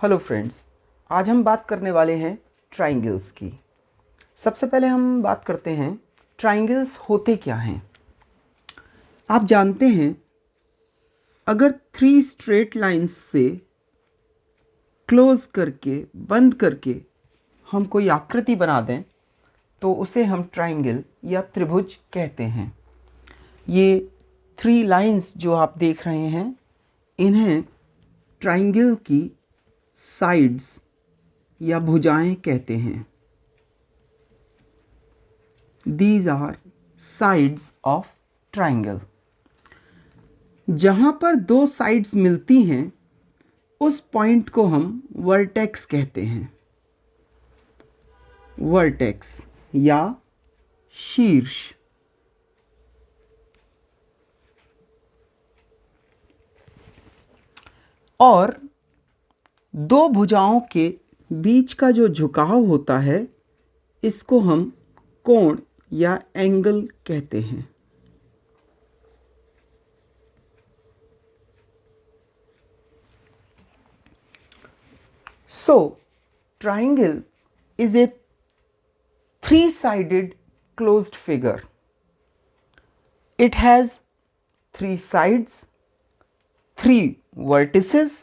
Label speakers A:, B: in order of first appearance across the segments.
A: Hello friends, आज हम बात करने वाले हैं ट्राइंगल्स की। सबसे पहले हम बात करते हैं ट्राइंगल्स होते क्या हैं। आप जानते हैं अगर 3 स्ट्रेट लाइंस से क्लोज करके बंद करके हम कोई आकृति बना दें तो उसे हम ट्राइंगल या त्रिभुज कहते हैं। ये 3 लाइंस जो आप देख रहे हैं इन्हें ट्राइंगल की साइड्स या भुजाएं कहते हैं। These are sides of triangle। जहाँ पर 2 साइड्स मिलती हैं उस पॉइंट को हम वर्टेक्स कहते हैं। वर्टेक्स या शीर्ष। और 2 भुजाओं के बीच का जो झुकाव होता है इसको हम कोण या एंगल कहते हैं। So, triangle is a 3-sided closed figure. It has 3 sides, 3 vertices,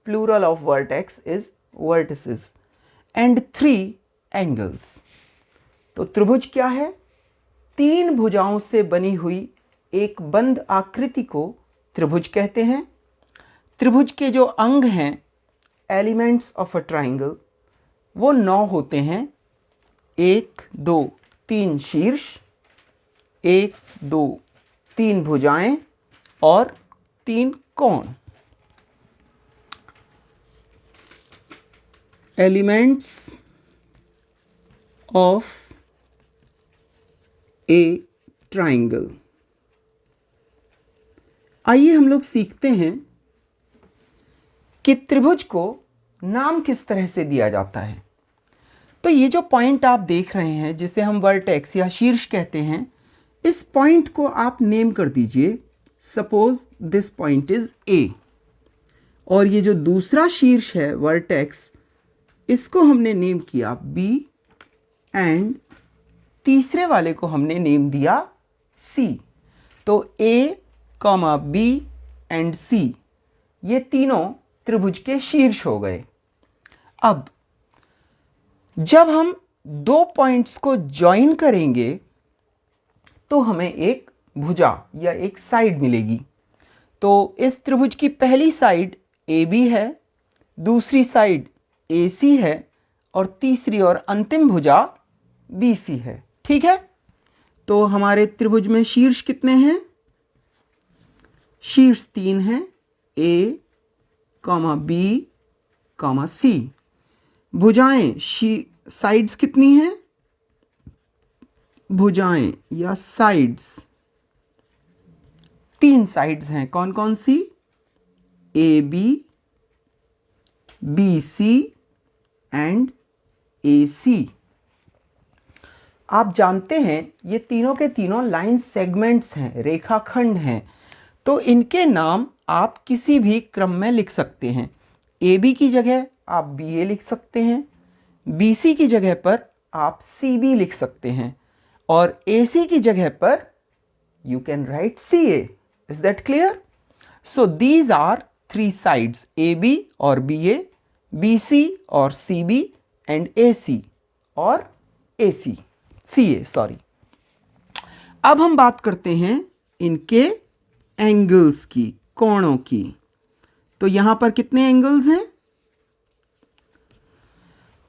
A: plural of vertex is vertices, and 3 angles. तो त्रिभुज क्या है? 3 भुजाओं से बनी हुई एक बंद आकृति को त्रिभुज कहते हैं। त्रिभुज के जो अंग हैं एलिमेंट्स ऑफ अ ट्राइंगल वो 9 होते हैं। 1, 2, 3 शीर्ष, 1, 2, 3 भुजाएं और 3 कोण। Elements of A triangle. आइए हम लोग सीखते हैं कि त्रिभुज को नाम किस तरह से दिया जाता है। तो ये जो पॉइंट आप देख रहे हैं जिसे हम वर्टेक्स या शीर्ष कहते हैं, इस पॉइंट को आप नेम कर दीजिए। Suppose this point is a और ये जो दूसरा शीर्ष है वर्टेक्स इसको हमने नेम किया बी एंड तीसरे वाले को हमने नेम दिया सी। तो ए, बी एंड सी ये तीनों त्रिभुज के शीर्ष हो गए। अब जब हम 2 पॉइंट्स को ज्वाइन करेंगे तो हमें एक भुजा या एक साइड मिलेगी। तो इस त्रिभुज की पहली साइड ए बी है, दूसरी साइड ए सी है और तीसरी और अंतिम भुजा बी सी है। ठीक है, तो हमारे त्रिभुज में शीर्ष कितने हैं? शीर्ष 3 हैं, ए, बी, सी। भुजाएं साइड्स कितनी हैं? भुजाएं या साइड्स 3 साइड्स हैं। कौन कौन सी? ए बी सी एंड ए सी। आप जानते हैं ये तीनों के तीनों लाइन सेगमेंट्स हैं, रेखाखंड हैं। तो इनके नाम आप किसी भी क्रम में लिख सकते हैं। ए बी की जगह आप बी ए लिख सकते हैं, बी सी की जगह पर आप सी बी लिख सकते हैं और ए सी की जगह पर you can write C A. Is that clear? So these are 3 sides, A B और बी सी और सी बी एंड ए सी और ए सी, सी ए सॉरी। अब हम बात करते हैं इनके एंगल्स की, कोणों की। तो यहां पर कितने एंगल्स हैं?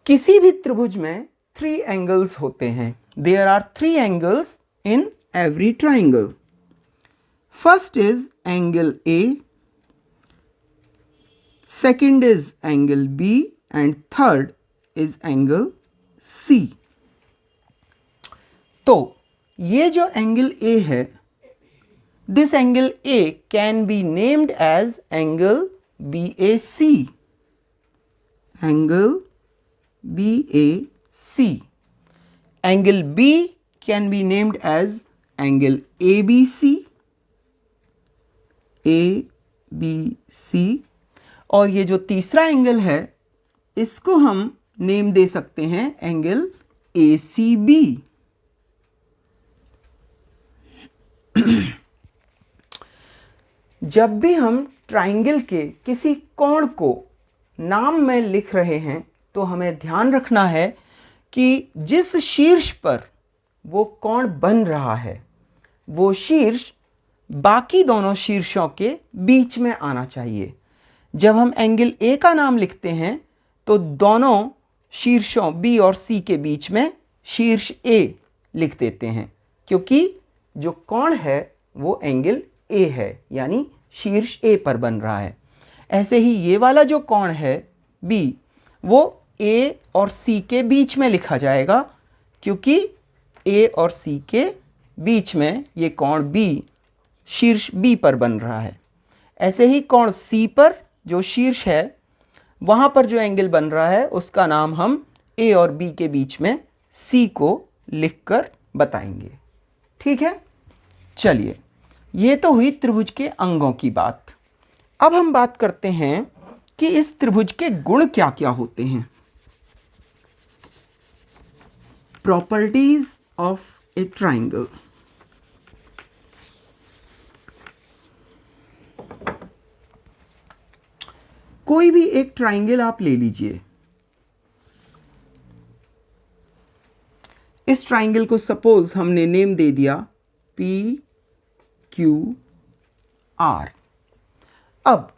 A: किसी भी त्रिभुज में 3 एंगल्स होते हैं। There are 3 angles in every triangle. First is angle A, second is angle B and third is angle C. तो ये जो एंगल ए है, this angle A can be named as angle BAC. Angle BAC. Angle B can be named as angle ABC. ABC. और ये जो तीसरा angle है इसको हम नेम दे सकते हैं एंगल ACB। जब भी हम ट्राइंगल के किसी कोण को नाम में लिख रहे हैं तो हमें ध्यान रखना है कि जिस शीर्ष पर वो कोण बन रहा है वो शीर्ष बाकी दोनों शीर्षों के बीच में आना चाहिए। जब हम एंगल A का नाम लिखते हैं तो दोनों शीर्षों B और C के बीच में शीर्ष A लिख देते हैं, क्योंकि जो कोण है वो एंगल A है, यानी शीर्ष A पर बन रहा है। ऐसे ही ये वाला जो कोण है B, वो A और C के बीच में लिखा जाएगा, क्योंकि A और C के बीच में ये कोण B शीर्ष B पर बन रहा है। ऐसे ही कोण C पर जो शीर्ष है वहाँ पर जो एंगल बन रहा है उसका नाम हम A और B के बीच में C को लिखकर बताएंगे। ठीक है, चलिए, ये तो हुई त्रिभुज के अंगों की बात। अब हम बात करते हैं कि इस त्रिभुज के गुण क्या क्या होते हैं। Properties of A triangle. कोई भी एक ट्राइंगल आप ले लीजिए। इस ट्राइंगल को सपोज हमने नेम दे दिया PQR। अब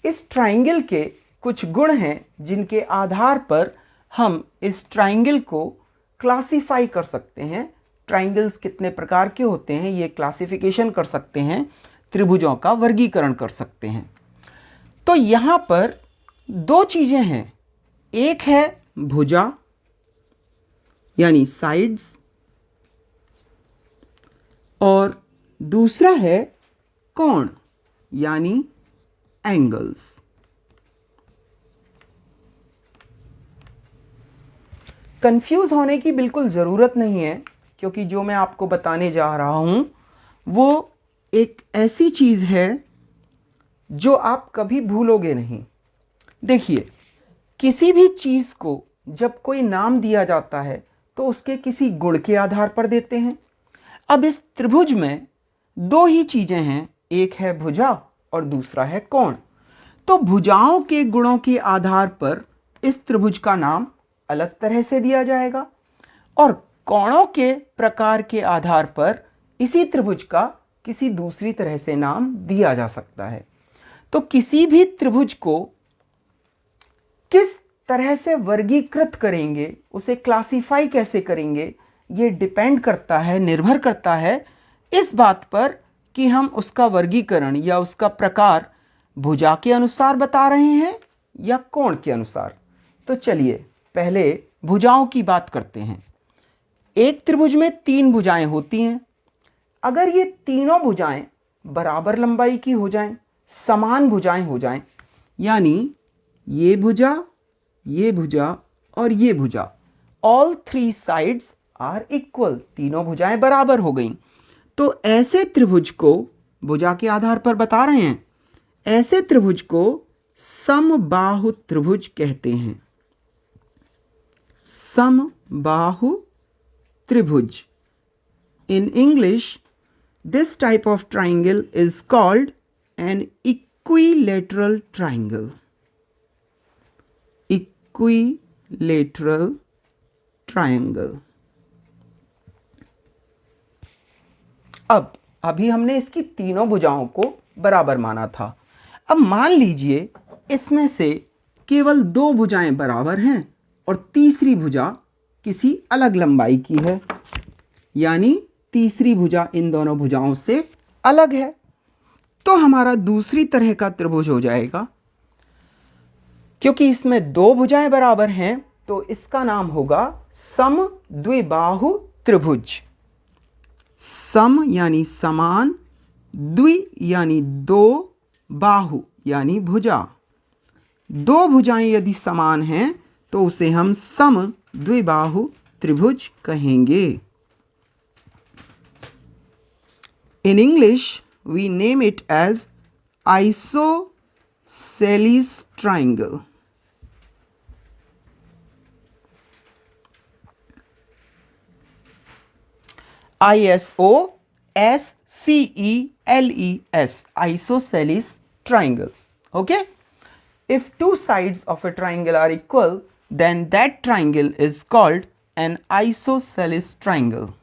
A: इस ट्राइंगल के कुछ गुण हैं जिनके आधार पर हम इस ट्राइंगल को क्लासिफाई कर सकते हैं। ट्राइंगल्स कितने प्रकार के होते हैं ये क्लासिफिकेशन कर सकते हैं, त्रिभुजों का वर्गीकरण कर सकते हैं। तो यहाँ पर दो चीज़ें हैं, एक है भुजा यानी साइड्स, और दूसरा है कोण यानी एंगल्स। कंफ्यूज होने की बिल्कुल ज़रूरत नहीं है, क्योंकि जो मैं आपको बताने जा रहा हूं वो एक ऐसी चीज़ है जो आप कभी भूलोगे नहीं। देखिए, किसी भी चीज़ को जब कोई नाम दिया जाता है तो उसके किसी गुण के आधार पर देते हैं। अब इस त्रिभुज में दो ही चीज़ें हैं, एक है भुजा और दूसरा है कोण। तो भुजाओं के गुणों के आधार पर इस त्रिभुज का नाम अलग तरह से दिया जाएगा और कोणों के प्रकार के आधार पर इसी त्रिभुज का किसी दूसरी तरह से नाम दिया जा सकता है। तो किसी भी त्रिभुज को किस तरह से वर्गीकृत करेंगे, उसे क्लासिफाई कैसे करेंगे, ये डिपेंड करता है, निर्भर करता है इस बात पर कि हम उसका वर्गीकरण या उसका प्रकार भुजा के अनुसार बता रहे हैं या कोण के अनुसार। तो चलिए पहले भुजाओं की बात करते हैं। एक त्रिभुज में 3 भुजाएं होती हैं। अगर ये तीनों भुजाएं बराबर लंबाई की हो जाएं, समान भुजाएं हो जाएं, यानी ये भुजा और ये भुजा, ऑल 3 साइड्स आर इक्वल, तीनों भुजाएं बराबर हो गई, तो ऐसे त्रिभुज को भुजा के आधार पर बता रहे हैं, ऐसे त्रिभुज को समबाहु त्रिभुज कहते हैं। समबाहु त्रिभुज। In English, this type of triangle is called an equilateral triangle. Equilateral triangle. अब अभी हमने इसकी तीनों भुजाओं को बराबर माना था। अब मान लीजिए इसमें से केवल 2 भुजाएं बराबर हैं और तीसरी भुजा किसी अलग लंबाई की है, यानी तीसरी भुजा इन दोनों भुजाओं से अलग है, तो हमारा दूसरी तरह का त्रिभुज हो जाएगा। क्योंकि इसमें 2 भुजाएं बराबर हैं तो इसका नाम होगा समद्विबाहु त्रिभुज। सम यानी समान, द्वि यानी 2, बाहु यानी भुजा। 2 भुजाएं यदि समान हैं तो उसे हम समद्विबाहु त्रिभुज कहेंगे। In English, we name it as isosceles triangle. ISOSCELES, isosceles triangle. Okay? If two sides of a triangle are equal, then that triangle is called an isosceles triangle.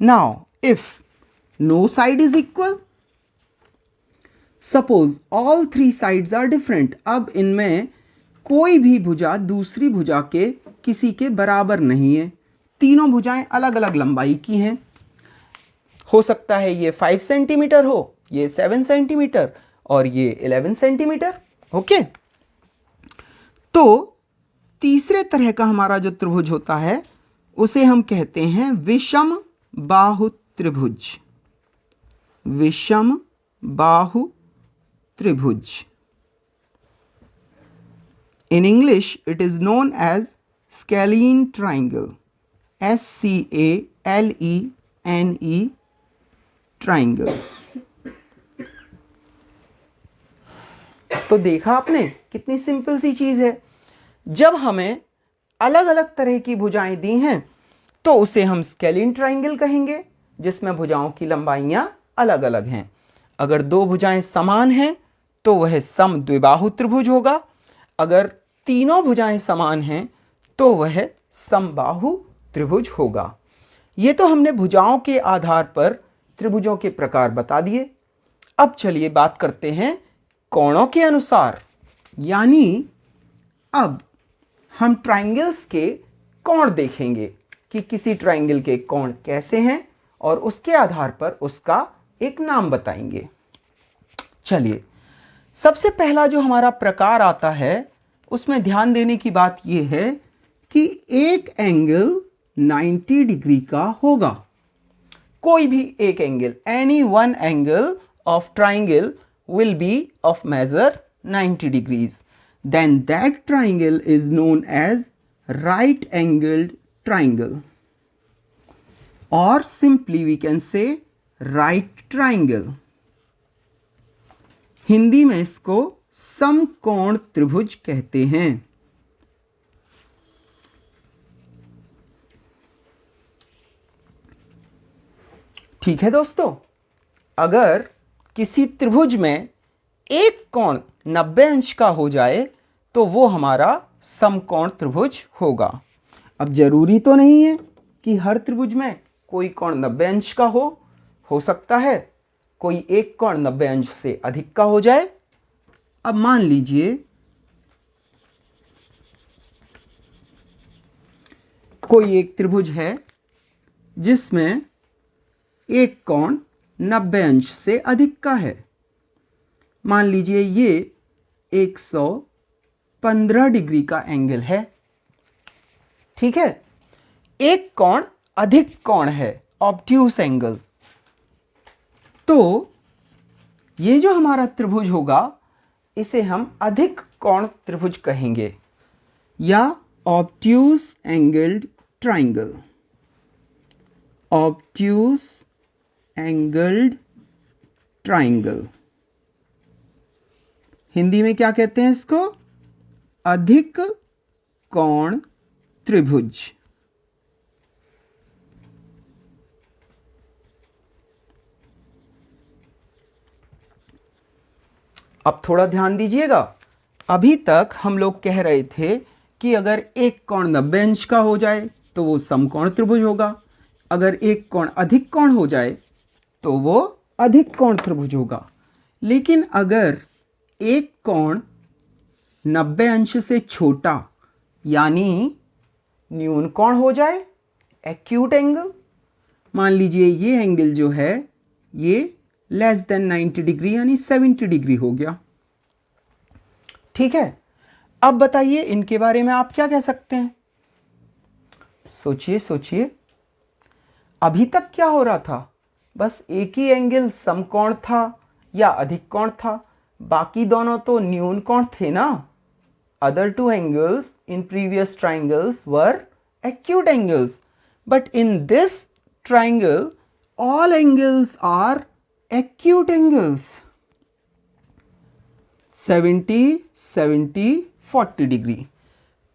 A: Now, if no side is equal, suppose all three sides are different. अब इनमें कोई भी भुजा दूसरी भुजा के किसी के बराबर नहीं है, तीनों भुजाएं अलग अलग लंबाई की हैं। हो सकता है ये 5 सेंटीमीटर हो, ये 7 सेंटीमीटर और ये 11 सेंटीमीटर। ओके, तो तीसरे तरह का हमारा जो त्रिभुज होता है उसे हम कहते हैं विषम बाहु त्रिभुज। विषम बाहु त्रिभुज। In English, it is known as scalene triangle. SCALENE triangle. तो देखा आपने कितनी सिंपल सी चीज है। जब हमें अलग अलग तरह की भुजाएं दी हैं तो उसे हम स्केलिन ट्राइंगल कहेंगे, जिसमें भुजाओं की लंबाइयां अलग अलग हैं। अगर दो भुजाएं समान हैं तो वह सम द्विबाहु त्रिभुज होगा। अगर तीनों भुजाएं समान हैं तो वह समबाहु त्रिभुज होगा। ये तो हमने भुजाओं के आधार पर त्रिभुजों के प्रकार बता दिए। अब चलिए बात करते हैं कोणों के अनुसार, यानी अब हम ट्राइंगल्स के कोण देखेंगे कि किसी ट्राइंगल के कोण कैसे हैं और उसके आधार पर उसका एक नाम बताएंगे। चलिए, सबसे पहला जो हमारा प्रकार आता है उसमें ध्यान देने की बात यह है कि एक एंगल 90 डिग्री का होगा। कोई भी एक angle, any one angle of triangle will be of measure 90 degrees. Then that triangle is known as right angled triangle, or simply we can say right triangle. Hindi में इसको समकोण त्रिभुज कहते हैं। ठीक है दोस्तों, अगर किसी त्रिभुज में एक कोण 90 अंश का हो जाए तो वो हमारा समकोण त्रिभुज होगा। अब जरूरी तो नहीं है कि हर त्रिभुज में कोई कोण 90 अंश का हो सकता है कोई एक कोण 90 अंश से अधिक का हो जाए। अब मान लीजिए कोई एक त्रिभुज है जिसमें एक कोण 90 अंश से अधिक का है। मान लीजिए ये 115 डिग्री का एंगल है। ठीक है, एक कोण अधिक कोण है, ऑब्ट्यूस एंगल। तो ये जो हमारा त्रिभुज होगा इसे हम अधिक कोण त्रिभुज कहेंगे या obtuse angled triangle. Obtuse angled triangle, Hindi में क्या कहते हैं इसको? अधिक कोण त्रिभुज। अब थोड़ा ध्यान दीजिएगा, अभी तक हम लोग कह रहे थे कि अगर एक कोण 90 अंश का हो जाए तो वो समकोण त्रिभुज होगा, अगर एक कोण अधिक कोण हो जाए तो वो अधिक कोण त्रिभुज होगा। लेकिन अगर एक कोण 90 अंश से छोटा यानी न्यून कोण हो जाए, एक्यूट एंगल, मान लीजिए ये एंगल जो है ये लेस देन 90 डिग्री यानी 70 डिग्री हो गया। ठीक है, अब बताइए इनके बारे में आप क्या कह सकते हैं? सोचिए सोचिए, अभी तक क्या हो रहा था? बस एक ही एंगल समकोण था या अधिक कोण था, बाकी दोनों तो न्यून कोण थे ना। Other two angles in previous triangles were acute angles, but in this triangle all angles are acute angles। 70, 70, 40 degree,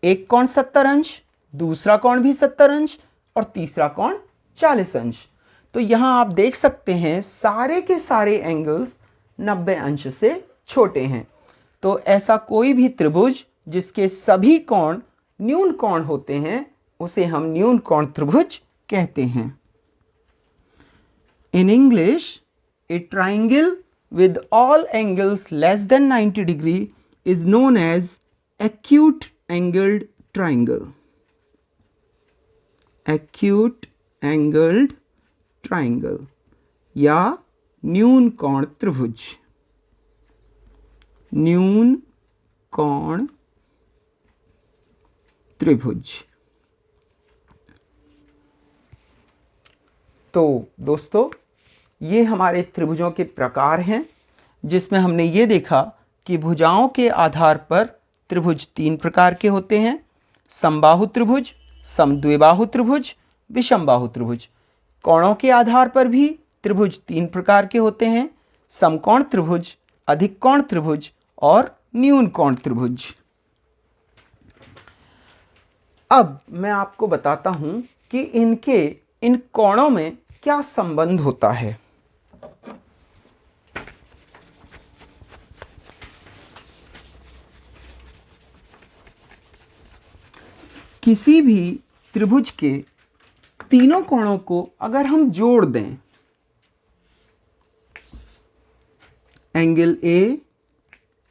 A: एक कोण 70 अंश, दूसरा कोण भी 70 अंश और तीसरा कोण 40 अंश। तो यहाँ आप देख सकते हैं सारे के सारे एंगल्स 90 अंश से छोटे हैं। तो ऐसा कोई भी त्रिभुज जिसके सभी कोण न्यून कोण होते हैं उसे हम न्यून कोण त्रिभुज कहते हैं। In English, a triangle with all angles less than 90 degree is known as acute angled triangle. Acute angled triangle या न्यून कोण त्रिभुज। न्यून कोण त्रिभुज। तो दोस्तों, ये हमारे त्रिभुजों के प्रकार हैं, जिसमें हमने ये देखा कि भुजाओं के आधार पर त्रिभुज 3 प्रकार के होते हैं: समबाहु त्रिभुज, समद्विबाहु त्रिभुज, विषमबाहु त्रिभुज। कोणों के आधार पर भी त्रिभुज 3 प्रकार के होते हैं: समकोण त्रिभुज, अधिक कोण त्रिभुज और न्यून कोण त्रिभुज। अब मैं आपको बताता हूं कि इन कोणों में क्या संबंध होता है। किसी भी त्रिभुज के तीनों कोणों को अगर हम जोड़ दें, angle A,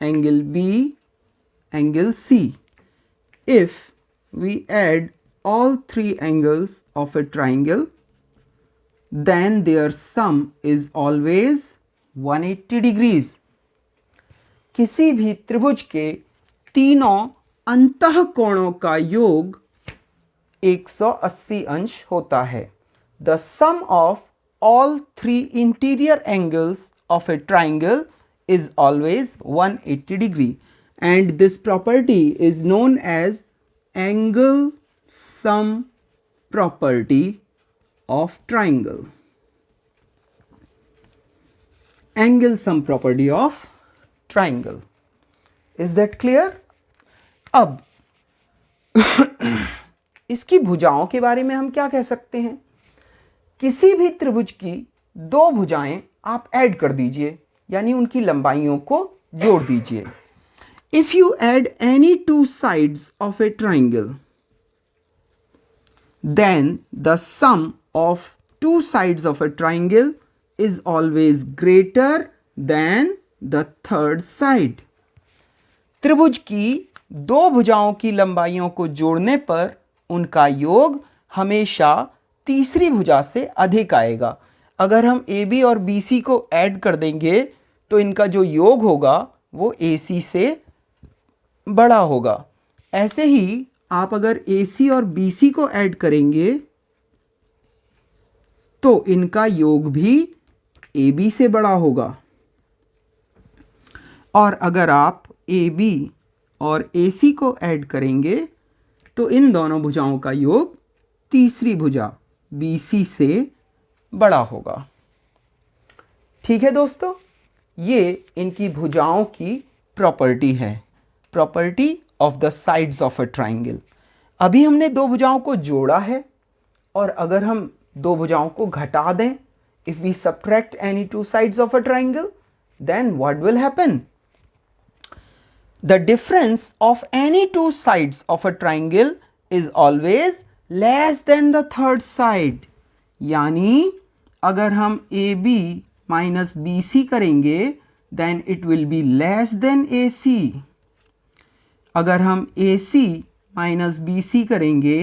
A: angle B, angle C, if we add all 3 angles of a triangle, then their sum is always 180 degrees. किसी भी त्रिभुज के तीनों अंतः कोणों का योग 180 अंश होता है। The sum of all 3 interior angles of a triangle is always 180 degree, and this property is known as angle sum property of triangle. Angle sum property of triangle. Is that clear? अब इसकी भुजाओं के बारे में हम क्या कह सकते हैं? किसी भी त्रिभुज की 2 भुजाएं आप ऐड कर दीजिए, यानी उनकी लंबाइयों को जोड़ दीजिए। If you add any 2 sides of a triangle, then the sum of 2 sides of a triangle is always greater than the third side. त्रिभुज की 2 भुजाओं की लंबाइयों को जोड़ने पर उनका योग हमेशा तीसरी भुजा से अधिक आएगा। अगर हम AB और BC को ऐड कर देंगे तो इनका जो योग होगा वो AC से बड़ा होगा। ऐसे ही आप अगर AC और BC को ऐड करेंगे तो इनका योग भी AB से बड़ा होगा। और अगर आप AB और AC को ऐड करेंगे तो इन दोनों भुजाओं का योग तीसरी भुजा BC से बड़ा होगा। ठीक है दोस्तों, ये इनकी भुजाओं की प्रॉपर्टी है, property of the sides of a triangle. अभी हमने 2 भुजाओं को जोड़ा है, और अगर हम 2 भुजाओं को घटा दें, if we subtract any 2 sides of a triangle, then what will happen? The difference of any 2 sides of a triangle is always less than the third side. यानी अगर हम AB minus BC करेंगे then it will be less than AC. अगर हम AC minus BC करेंगे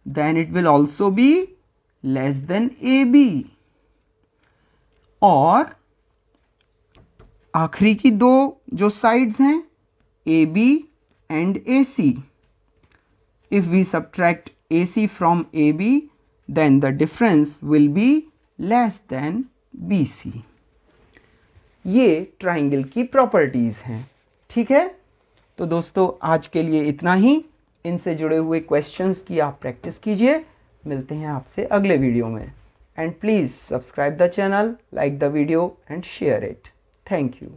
A: then it will also be less than AB. और आखिरी की 2 जो साइड्स हैं AB and AC, if we subtract AC from AB, then the difference will be less than BC. ये triangle की प्रॉपर्टीज़ हैं। ठीक है, तो दोस्तों आज के लिए इतना ही। इनसे जुड़े हुए क्वेश्चंस की आप प्रैक्टिस कीजिए। मिलते हैं आपसे अगले वीडियो में। And please subscribe the channel, like the video and share it. Thank you.